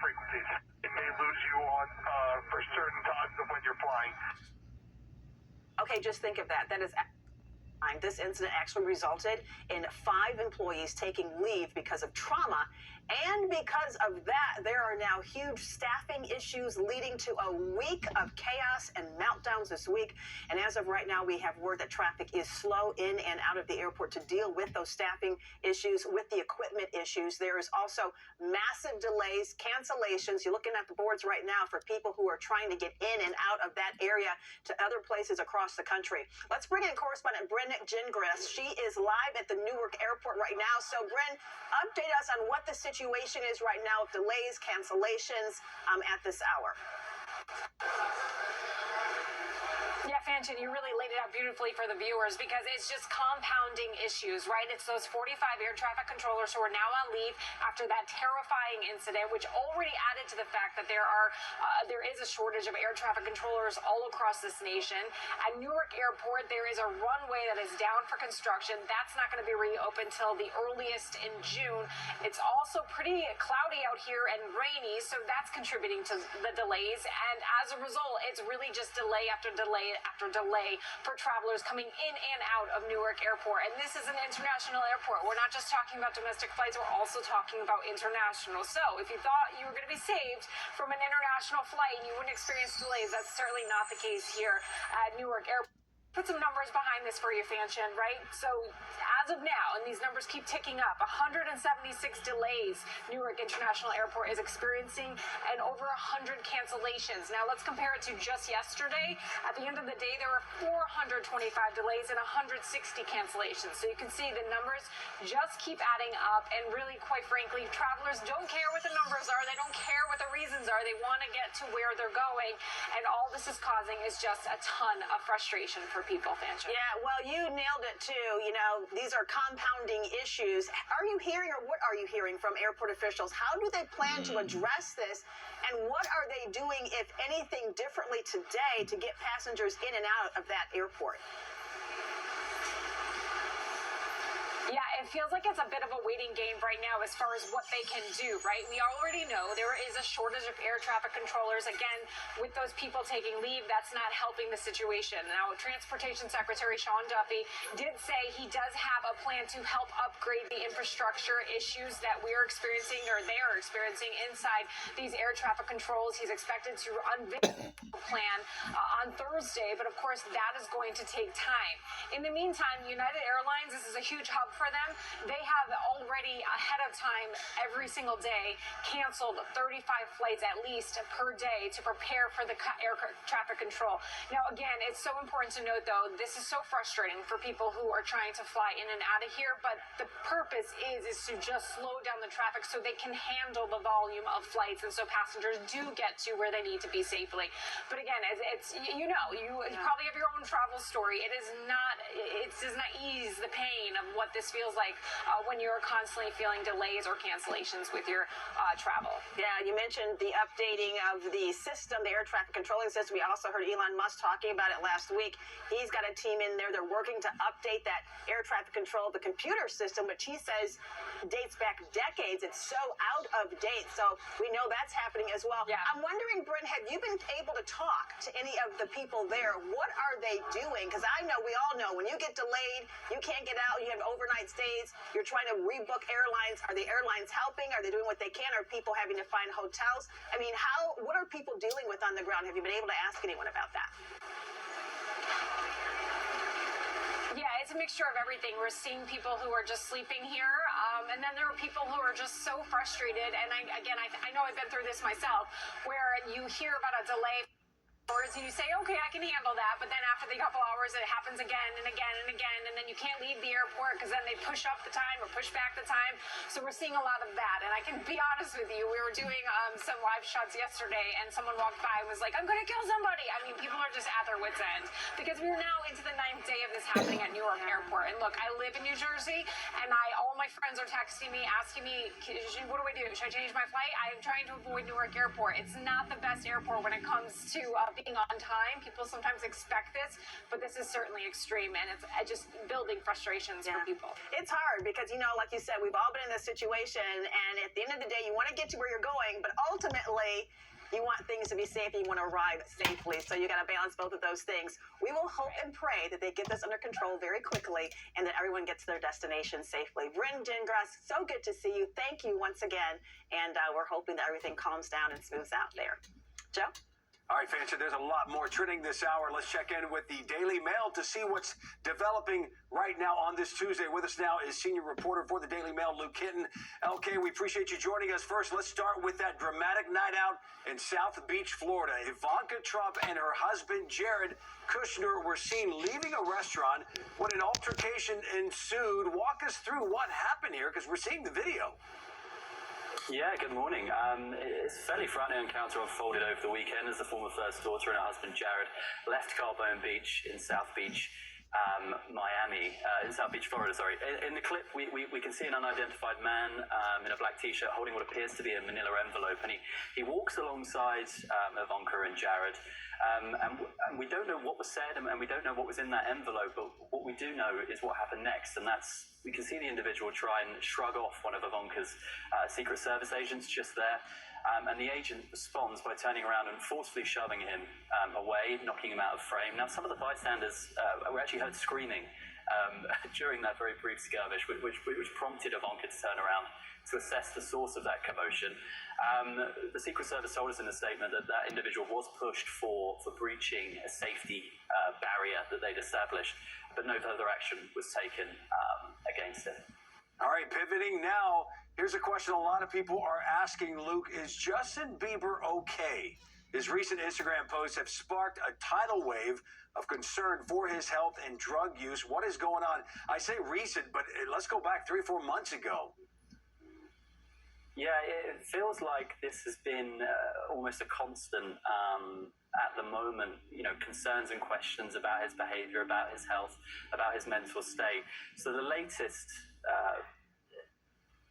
frequencies. It may lose you on for certain times of when you're flying. Okay, just think of that. That is. This incident actually resulted in 5 employees taking leave because of trauma. And because of that, there are now huge staffing issues leading to a week of chaos and meltdowns this week. And as of right now, we have word that traffic is slow in and out of the airport to deal with those staffing issues, with the equipment issues. There is also massive delays, cancellations. You're looking at the boards right now for people who are trying to get in and out of that area to other places across the country. Let's bring in correspondent Bryn Gingras. She is live at the Newark Airport right now. So, Bryn, update us on what the situation is right now with delays, cancellations at this hour. Yeah, Fanchon, you really laid it out beautifully for the viewers because it's just compounding issues, right? It's those 45 air traffic controllers who are now on leave after that terrifying incident, which already added to the fact that there is a shortage of air traffic controllers all across this nation. At Newark Airport, there is a runway that is down for construction. That's not going to be reopened till the earliest in June. It's also pretty cloudy out here and rainy, so that's contributing to the delays. And as a result, it's really just delay after delay after delay for travelers coming in and out of Newark Airport. And this is an international airport. We're not just talking about domestic flights, we're also talking about international. So if you thought you were going to be saved from an international flight and you wouldn't experience delays, that's certainly not the case here at Newark Airport. Put some numbers behind this for you, Fanchon, right? So as of now, and these numbers keep ticking up, 176 delays Newark International Airport is experiencing and over 100 cancellations. Now let's compare it to just yesterday. At the end of the day, there were 425 delays and 160 cancellations. So you can see the numbers just keep adding up, and really, quite frankly, travelers don't care what the numbers are. They don't care what the reasons are. They want to get to where they're going, and all this is causing is just a ton of frustration for people, Fanchon. Yeah, well, you nailed it too. You know, these are compounding issues. Are you hearing, or what are you hearing from airport officials? How do they plan to address this? And what are they doing, if anything, differently today to get passengers in and out of that airport? Yeah, it feels like it's a bit of a waiting game right now as far as what they can do, right? We already know there is a shortage of air traffic controllers. Again, with those people taking leave, that's not helping the situation. Now, Transportation Secretary Sean Duffy did say he does have a plan to help upgrade the infrastructure issues that we're experiencing, or they are experiencing inside these air traffic controls. He's expected to unveil a plan on Thursday, but of course that is going to take time. In the meantime, United Airlines, this is a huge hub for them. They have already ahead of time every single day canceled 35 flights at least per day to prepare for the air traffic control. Now, again, it's so important to note, though, this is so frustrating for people who are trying to fly in and out of here, but the purpose is to just slow down the traffic so they can handle the volume of flights and so passengers do get to where they need to be safely. But again, it's you probably have your own travel story. It does not ease the pain of what this feels like when you're constantly feeling delays or cancellations with your travel. Yeah, you mentioned the updating of the system, the air traffic controlling system. We also heard Elon Musk talking about it last week. He's got a team in there. They're working to update that air traffic control, the computer system, which he says dates back decades. It's so out of date. So we know that's happening as well. Yeah. I'm wondering, Bryn, have you been able to talk to any of the people there? What are they doing? Because I know, we all know, when you get delayed, you can't get out, you have overnight stays, you're trying to rebook airlines. Are the airlines helping? Are they doing what they can? Are people having to find hotels? I mean, what are people dealing with on the ground? Have you been able to ask anyone about that? Yeah, it's a mixture of everything. We're seeing people who are just sleeping here, and then there are people who are just so frustrated. And I know I've been through this myself, where you hear about a delay and you say, okay, I can handle that, but then after the couple hours it happens again and again and again, and then you can't leave the airport because then they push up the time or push back the time. So we're seeing a lot of that. And I can be honest with you, we were doing some live shots yesterday and someone walked by and was like, I'm gonna kill somebody. I mean, people are just at their wits' end because we're now into the 9th day of this happening at Newark Airport. And look, I live in New Jersey, and all my friends are texting me, asking me, what do I do? Should I change my flight? I am trying to avoid Newark Airport. It's not the best airport when it comes to being on time. People sometimes expect this, but this is certainly extreme, and it's just building frustrations for people. It's hard because, like you said, we've all been in this situation, and at the end of the day, you want to get to where you're going, but ultimately, you want things to be safe and you want to arrive safely. So you got to balance both of those things. We will hope and pray that they get this under control very quickly and that everyone gets to their destination safely. Bryn Gingras, so good to see you. Thank you once again. And we're hoping that everything calms down and smooths out there. Joe? All right, Fancher, there's a lot more trending this hour. Let's check in with the Daily Mail to see what's developing right now on this Tuesday. With us now is senior reporter for the Daily Mail, Luke Hinton. LK, we appreciate you joining us. First, let's start with that dramatic night out in South Beach, Florida. Ivanka Trump and her husband, Jared Kushner, were seen leaving a restaurant when an altercation ensued. Walk us through what happened here, because we're seeing the video. Yeah, good morning. It's a fairly frightening encounter unfolded over the weekend as the former first daughter and her husband Jared left Carbone Beach in South Beach, Miami, in South Beach, Florida, sorry. In the clip, we can see an unidentified man in a black T-shirt holding what appears to be a manila envelope, and he walks alongside Ivanka and Jared. And we don't know what was said, and we don't know what was in that envelope, but what we do know is what happened next, and that's, we can see the individual try and shrug off one of Ivanka's Secret Service agents just there, and the agent responds by turning around and forcefully shoving him away, knocking him out of frame. Now, some of the bystanders were actually heard screaming during that very brief skirmish, which prompted Ivanka to turn around to assess the source of that commotion. The Secret Service told us in a statement that that individual was pushed for breaching a safety barrier that they'd established, but no further action was taken against him. All right, pivoting now, here's a question a lot of people are asking, Luke. Is Justin Bieber okay? His recent Instagram posts have sparked a tidal wave of concern for his health and drug use. What is going on? I say recent, but let's go back 3 or 4 months ago. Yeah, it feels like this has been almost a constant at the moment, concerns and questions about his behavior, about his health, about his mental state. So the latest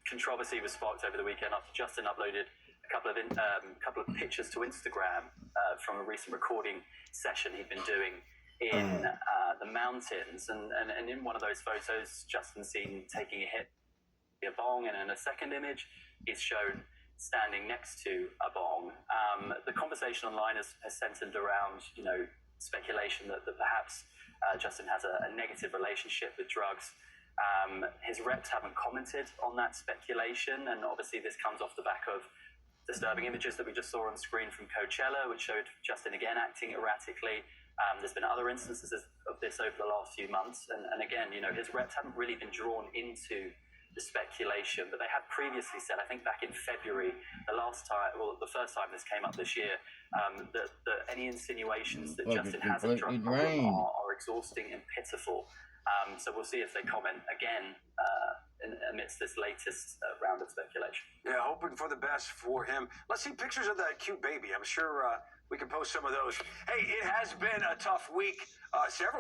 controversy was sparked over the weekend after Justin uploaded a couple of pictures to Instagram from a recent recording session he'd been doing in the mountains. And in one of those photos, Justin's seen taking a hit a bong, and in a second image he's shown standing next to a bong. The conversation online has centered around speculation that perhaps Justin has a negative relationship with drugs. His reps haven't commented on that speculation, and obviously this comes off the back of disturbing images that we just saw on screen from Coachella, which showed Justin again acting erratically. There's been other instances of this over the last few months, and again, his reps haven't really been drawn into the speculation, but they had previously said, I think back in February, the first time this came up this year, that any insinuations that Justin has a drug problem are exhausting and pitiful. So we'll see if they comment again amidst this latest round of speculation. Yeah, hoping for the best for him. Let's see pictures of that cute baby. I'm sure we can post some of those. Hey, it has been a tough week. Several